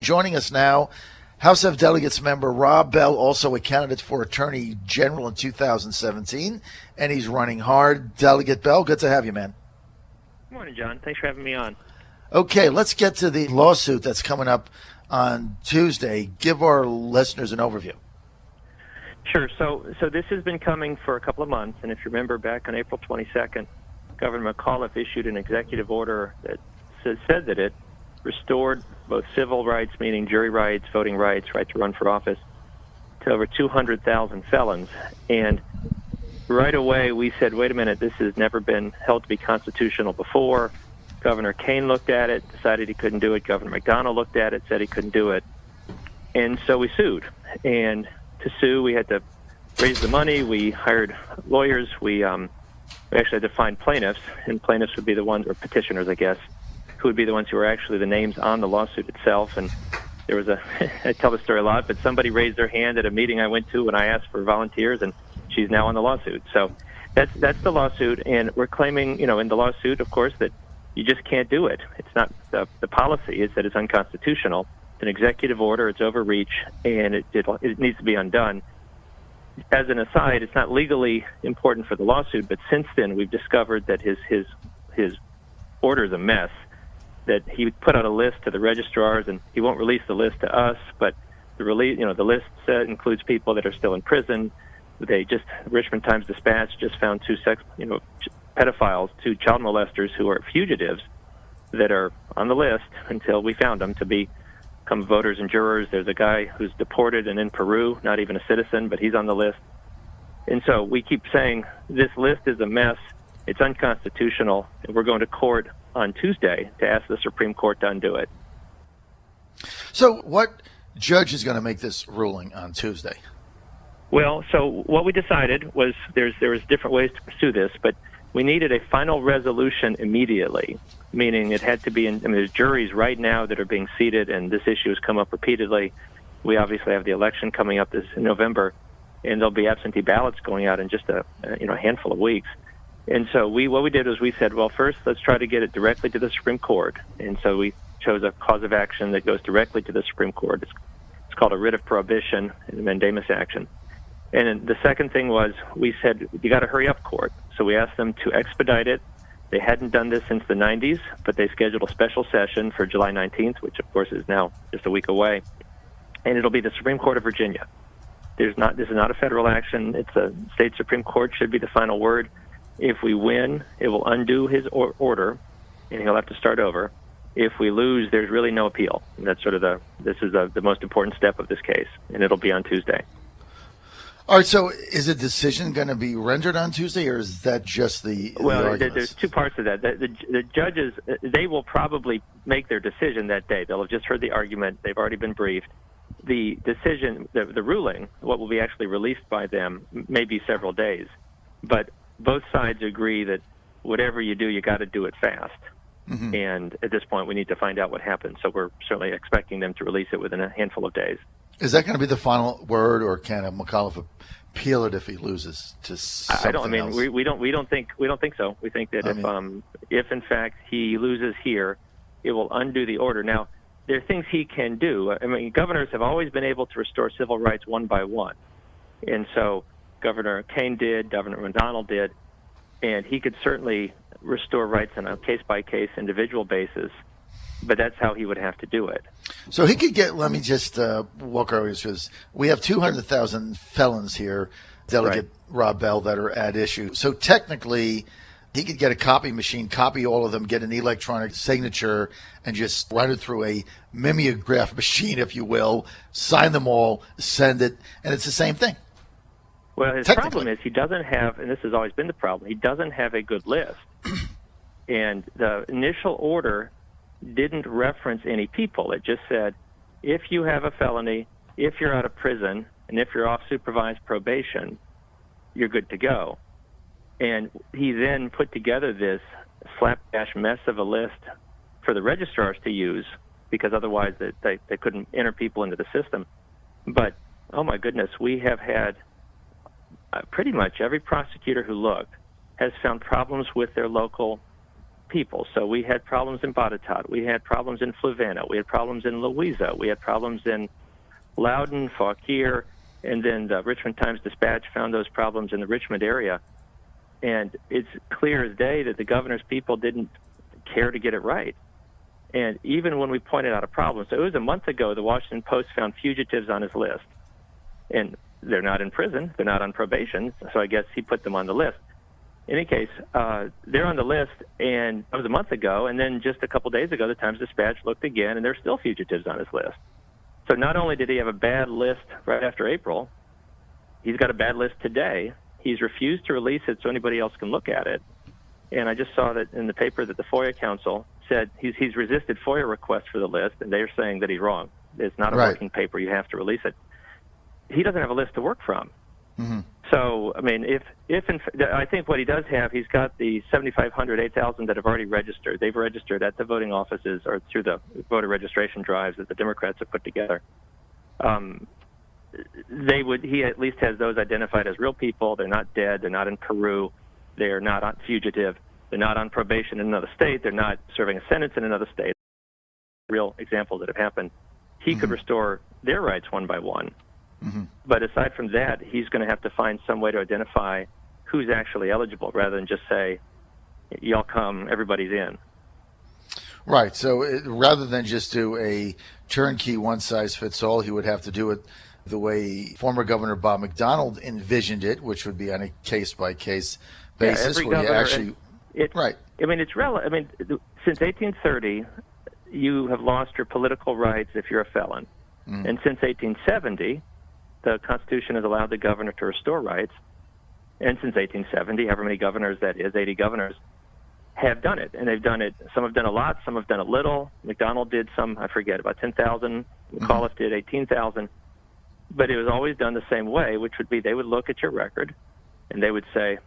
Joining us now, House of Delegates member Rob Bell, also a candidate for Attorney General in 2017, and he's running hard. Delegate Bell, good to have you, man. Good morning, John. Thanks for having me on. Okay, let's get to the lawsuit that's coming up on Tuesday. Give our listeners an overview. Sure. So this has been coming for a couple of months, and if you remember back on April 22nd, Governor McAullife issued an executive order that said that it restored both civil rights, meaning jury rights, voting rights, right to run for office, to over 200,000 felons. And right away we said, wait a minute, this has never been held to be constitutional before. Governor Kane looked at it, decided he couldn't do it. Governor McDonnell looked at it, said he couldn't do it. And so we sued. And to sue, we had to raise the money. We hired lawyers. We actually had to find plaintiffs, and plaintiffs would be the ones, or petitioners, I guess, who would be the ones who were actually the names on the lawsuit itself. And there was I tell the story a lot, but somebody raised their hand at a meeting I went to when I asked for volunteers, and she's now on the lawsuit. So that's the lawsuit, and we're claiming, in the lawsuit, of course, that you just can't do it. It's not the policy is that it's unconstitutional. It's an executive order. It's overreach, and it needs to be undone. As an aside, it's not legally important for the lawsuit, but since then we've discovered that his order is a mess. That he put out a list to the registrars, and he won't release the list to us. But the list includes people that are still in prison. Richmond Times-Dispatch just found two pedophiles, two child molesters who are fugitives that are on the list until we found them to become voters and jurors. There's a guy who's deported and in Peru, not even a citizen, but he's on the list. And so we keep saying this list is a mess. It's unconstitutional, and we're going to court on Tuesday to ask the Supreme Court to undo it. So what judge is going to make this ruling on Tuesday? Well, so what we decided was there was different ways to pursue this, but we needed a final resolution immediately, meaning it had to be there's juries right now that are being seated, and this issue has come up repeatedly. We obviously have the election coming up this in November, and there'll be absentee ballots going out in just a handful of weeks. And so what we did was we said, well, first let's try to get it directly to the Supreme Court. And so we chose a cause of action that goes directly to the Supreme Court. It's called a writ of prohibition and a mandamus action. And then the second thing was we said, you got to hurry up, court. So we asked them to expedite it. They hadn't done this since the 90s, but they scheduled a special session for July 19th, which of course is now just a week away. And it'll be the Supreme Court of Virginia. This is not a federal action. It's a state Supreme Court should be the final word. If we win, it will undo his order, and he'll have to start over. If we lose, there's really no appeal. And that's sort of the most important step of this case, and it'll be on Tuesday. All right, so is a decision going to be rendered on Tuesday, or is that just the arguments? There's two parts to that. The judges, they will probably make their decision that day. They'll have just heard the argument. They've already been briefed. The decision, the ruling, what will be actually released by them may be several days. But both sides agree that whatever you do, you got to do it fast. Mm-hmm. And at this point, we need to find out what happens. So we're certainly expecting them to release it within a handful of days. Is that going to be the final word, or can McAuliffe appeal it if he loses to something else? We don't think so. We think that if in fact he loses here, it will undo the order. Now, there are things he can do. Governors have always been able to restore civil rights one by one, and so Governor Kane did, Governor McDonnell did, and he could certainly restore rights on a case-by-case individual basis, but that's how he would have to do it. So he could get, let me just walk our way through this. We have 200,000 felons here, Delegate Rob Bell, that are at issue. So technically, he could get a copy machine, copy all of them, get an electronic signature, and just run it through a mimeograph machine, if you will, sign them all, send it, and it's the same thing. Well, his problem is he doesn't have, and this has always been the problem, he doesn't have a good list. And the initial order didn't reference any people. It just said, if you have a felony, if you're out of prison, and if you're off supervised probation, you're good to go. And he then put together this slapdash mess of a list for the registrars to use, because otherwise they couldn't enter people into the system. But, oh my goodness, we have had pretty much every prosecutor who looked has found problems with their local people. So we had problems in Botetourt. We had problems in Flavanna. We had problems in Louisa. We had problems in Loudoun, Fauquier, and then the Richmond Times-Dispatch found those problems in the Richmond area. And it's clear as day that the governor's people didn't care to get it right. And even when we pointed out a problem, so it was a month ago, the Washington Post found fugitives on his list. And they're not in prison, they're not on probation, so I guess he put them on the list. In any case, they're on the list, and that was a month ago, and then just a couple days ago, the Times-Dispatch looked again, and there's still fugitives on his list. So not only did he have a bad list right after April, he's got a bad list today. He's refused to release it so anybody else can look at it. And I just saw that in the paper that the FOIA Council said he's resisted FOIA requests for the list, and they're saying that he's wrong. It's not a working paper. You have to release it. He doesn't have a list to work from. Mm-hmm. So, I mean, I think what he does have, he's got the 7,500, 8,000 that have already registered. They've registered at the voting offices or through the voter registration drives that the Democrats have put together. He at least has those identified as real people. They're not dead. They're not in Peru. They're not on fugitive. They're not on probation in another state. They're not serving a sentence in another state. Real examples that have happened. He could restore their rights one by one. Mm-hmm. But aside from that, he's going to have to find some way to identify who's actually eligible rather than just say, y'all come, everybody's in. Right. So rather than just do a turnkey one-size-fits-all, he would have to do it the way former Governor Bob McDonnell envisioned it, which would be on a case-by-case basis. Where you actually, right. I mean, it's relevant. I mean, since 1830, you have lost your political rights if you're a felon. Mm. And since 1870, the Constitution has allowed the governor to restore rights. And since 1870, however many governors that is, 80 governors, have done it. And they've done it. Some have done a lot. Some have done a little. McDonnell did some, I forget, about 10,000. McAullife did 18,000. But it was always done the same way, which would be they would look at your record and they would say,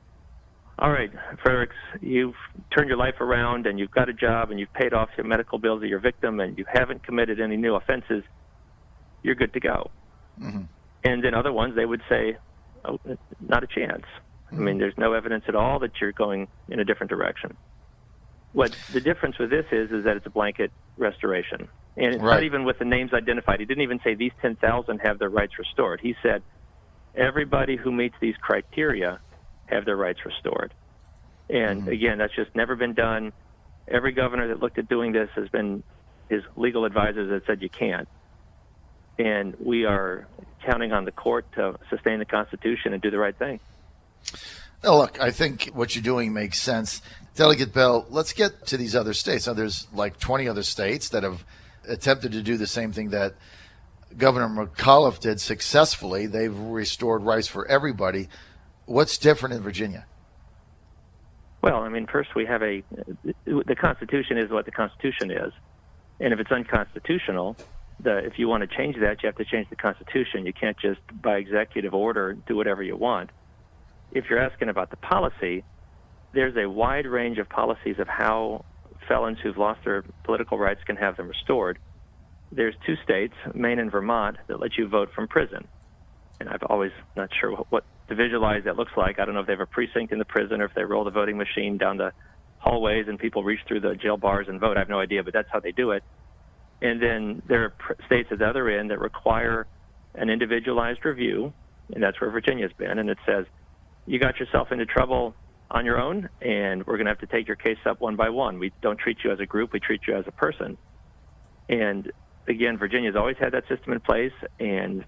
all right, Fredericks, you've turned your life around and you've got a job and you've paid off your medical bills of your victim and you haven't committed any new offenses. You're good to go. Mm-hmm. And then other ones, they would say, oh, not a chance. I mean, there's no evidence at all that you're going in a different direction. What the difference with this is that it's a blanket restoration. And it's not even with the names identified. He didn't even say these 10,000 have their rights restored. He said everybody who meets these criteria have their rights restored. And again, that's just never been done. Every governor that looked at doing this has been his legal advisors that said you can't. And we are counting on the court to sustain the Constitution and do the right thing. Now, look, I think what you're doing makes sense. Delegate Bell, let's get to these other states. Now, there's like 20 other states that have attempted to do the same thing that Governor McAuliffe did successfully. They've restored rights for everybody. What's different in Virginia? Well, I mean, first we have the Constitution is what the Constitution is. And if it's unconstitutional, if you want to change that, you have to change the Constitution. You can't just, by executive order, do whatever you want. If you're asking about the policy, there's a wide range of policies of how felons who've lost their political rights can have them restored. There's two states, Maine and Vermont, that let you vote from prison. And I've always not sure what to visualize that looks like. I don't know if they have a precinct in the prison or if they roll the voting machine down the hallways and people reach through the jail bars and vote. I have no idea, but that's how they do it. And then there are states at the other end that require an individualized review, and that's where Virginia's been. And it says, you got yourself into trouble on your own, and we're going to have to take your case up one by one. We don't treat you as a group. We treat you as a person. And, again, Virginia's always had that system in place, and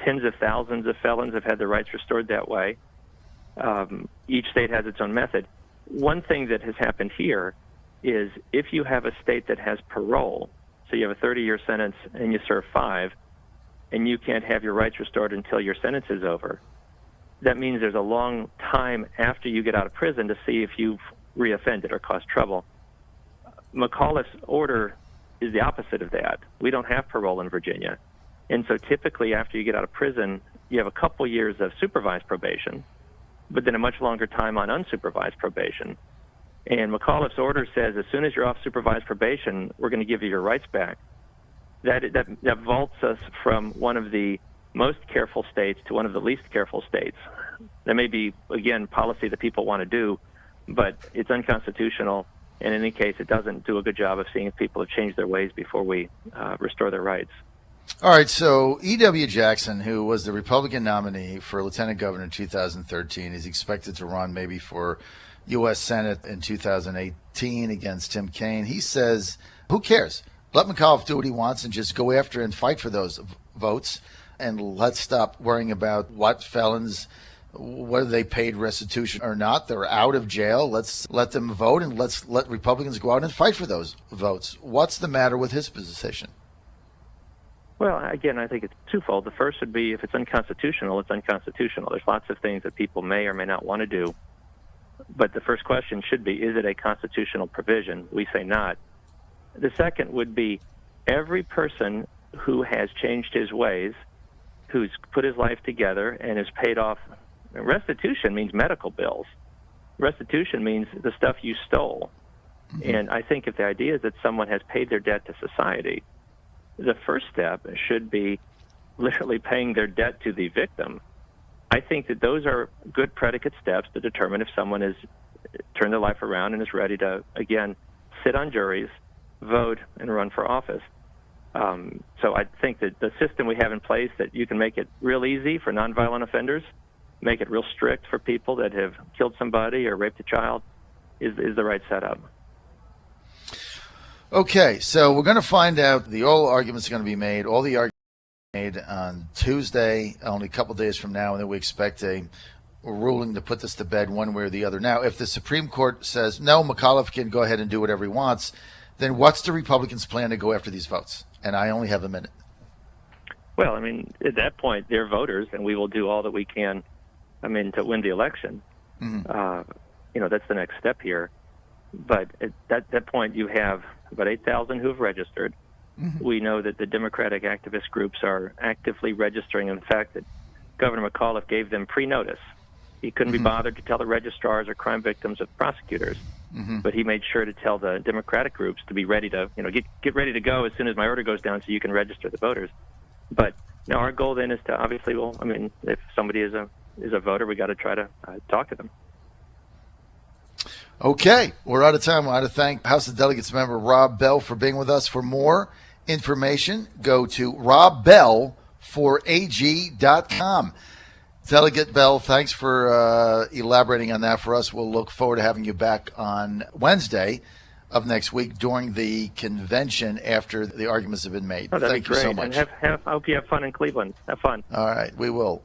tens of thousands of felons have had their rights restored that way. Each state has its own method. One thing that has happened here is if you have a state that has parole, so you have a 30-year sentence and you serve 5, and you can't have your rights restored until your sentence is over, that means there's a long time after you get out of prison to see if you've reoffended or caused trouble. McAuliffe's order is the opposite of that. We don't have parole in Virginia. And so typically after you get out of prison, you have a couple years of supervised probation, but then a much longer time on unsupervised probation. And McAuliffe's order says as soon as you're off supervised probation, we're going to give you your rights back. That vaults us from one of the most careful states to one of the least careful states. That may be, again, policy that people want to do, but it's unconstitutional, in any case, it doesn't do a good job of seeing if people have changed their ways before we restore their rights. All right, so E.W. Jackson, who was the Republican nominee for Lieutenant Governor in 2013, is expected to run maybe for U.S. Senate in 2018 against Tim Kaine. He says, who cares? Let McAuliffe do what he wants and just go after and fight for those votes, and let's stop worrying about what felons, whether they paid restitution or not. They're out of jail. Let's let them vote, and let's let Republicans go out and fight for those votes. What's the matter with his position? Well, again, I think it's twofold. The first would be if it's unconstitutional, it's unconstitutional. There's lots of things that people may or may not want to do. But the first question should be, is it a constitutional provision? We say not. The second would be every person who has changed his ways, who's put his life together and has paid off. Restitution means medical bills. Restitution means the stuff you stole. Mm-hmm. And I think if the idea is that someone has paid their debt to society, the first step should be literally paying their debt to the victim. I think that those are good predicate steps to determine if someone has turned their life around and is ready to, again, sit on juries, vote, and run for office. So I think that the system we have in place, that you can make it real easy for nonviolent offenders, make it real strict for people that have killed somebody or raped a child, is the right setup. Okay, so we're going to find out. All arguments are going to be made. All the arguments made on Tuesday, only a couple days from now, and then we expect a ruling to put this to bed one way or the other. Now, if the Supreme Court says, no, McAuliffe can go ahead and do whatever he wants, then what's the Republicans' plan to go after these votes? And I only have a minute. Well, I mean, at that point, they're voters, and we will do all that we can, to win the election. Mm-hmm. That's the next step here. But at that point, you have about 8,000 who have registered. Mm-hmm. We know that the Democratic activist groups are actively registering. In fact, that Governor McAuliffe gave them pre-notice. He couldn't mm-hmm. be bothered to tell the registrars or crime victims of prosecutors. Mm-hmm. But he made sure to tell the Democratic groups to be ready to, get ready to go as soon as my order goes down so you can register the voters. But now our goal then is to obviously, if somebody is a voter, we got to try to talk to them. Okay, we're out of time. I want to thank House of Delegates member Rob Bell for being with us. For more information, go to robbell4ag.com. Delegate Bell, thanks for elaborating on that for us. We'll look forward to having you back on Wednesday of next week during the convention after the arguments have been made. Oh, that'd Thank be great. you so much. And I hope you have fun in Cleveland. Have fun. All right, we will.